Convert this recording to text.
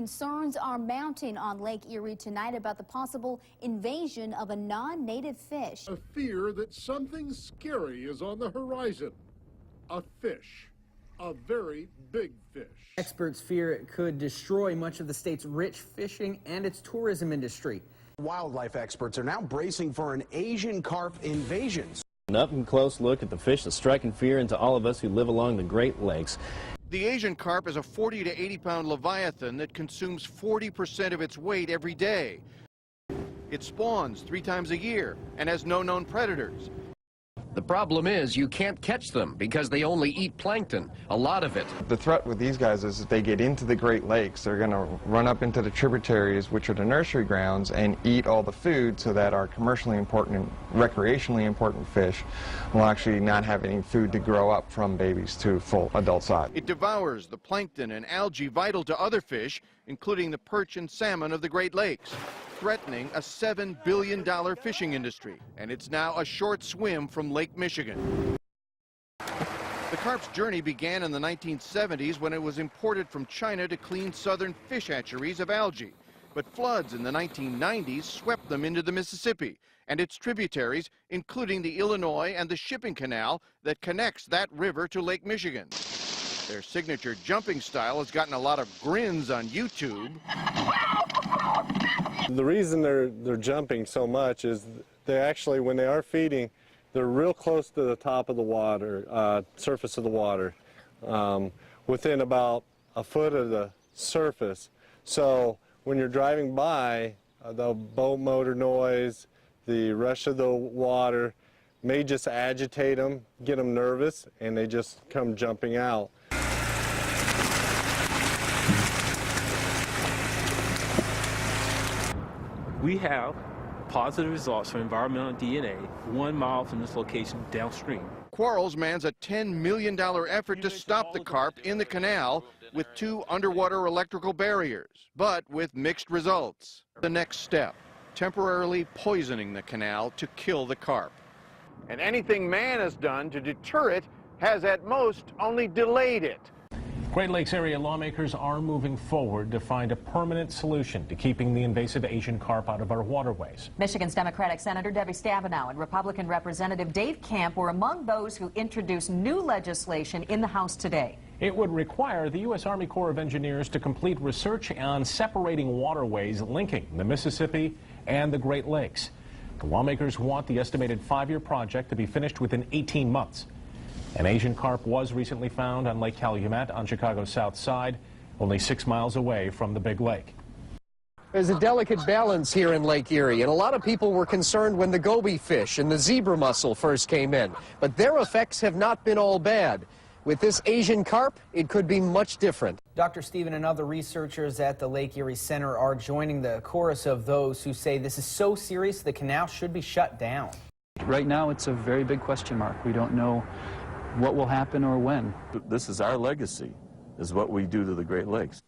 concerns are mounting on Lake Erie tonight about the possible invasion of a non-native fish. A fear that something scary is on the horizon. A fish. A very big fish. Experts fear it could destroy much of the state's rich fishing and its tourism industry. Wildlife experts are now bracing for an Asian carp invasion. An up-and-close look at the fish that's striking fear into all of us who live along the Great Lakes. The Asian carp is a 40 to 80-pound leviathan that consumes 40% of its weight every day. It spawns 3 times a year and has no known predators. The problem is you can't catch them because they only eat plankton, a lot of it. The threat with these guys is if they get into the Great Lakes, they're going to run up into the tributaries, which are the nursery grounds, and eat all the food so that our commercially important and recreationally important fish will actually not have any food to grow up from babies to full adult size. It devours the plankton and algae vital to other fish, including the perch and salmon of the Great Lakes, threatening a $7 billion fishing industry. And it's now a short swim from Lake Michigan. The carp's journey began in the 1970s when it was imported from China to clean southern fish hatcheries of algae. But floods in the 1990s swept them into the Mississippi and its tributaries, including the Illinois and the shipping canal that connects that river to Lake Michigan. Their signature jumping style has gotten a lot of grins on YouTube. The reason they're jumping so much is they actually, when they are feeding, they're real close to the top of the water, surface of the water, within about a foot of the surface. So when you're driving by, the boat motor noise, the rush of the water may just agitate them, get them nervous, and they just come jumping out. We have positive results from environmental DNA 1 mile from this location downstream. Quarles mans a $10 million effort to stop the carp in the canal with 2 underwater electrical barriers, but with mixed results. The next step, temporarily poisoning the canal to kill the carp. And anything man has done to deter it has at most only delayed it. Great Lakes area lawmakers are moving forward to find a permanent solution to keeping the invasive Asian carp out of our waterways. Michigan's Democratic Senator Debbie Stabenow and Republican Representative Dave Camp were among those who introduced new legislation in the House today. It would require the U.S. Army Corps of Engineers to complete research on separating waterways linking the Mississippi and the Great Lakes. The lawmakers want the estimated 5-year project to be finished within 18 months. An Asian carp was recently found on Lake Calumet on Chicago's south side, only 6 miles away from the big lake. There's a delicate balance here in Lake Erie, and a lot of people were concerned when the goby fish and the zebra mussel first came in. But their effects have not been all bad. With this Asian carp, it could be much different. Dr. Stephen and other researchers at the Lake Erie Center are joining the chorus of those who say this is so serious the canal should be shut down. Right now, it's a very big question mark. We don't know what will happen or when. This is our legacy, is what we do to the Great Lakes.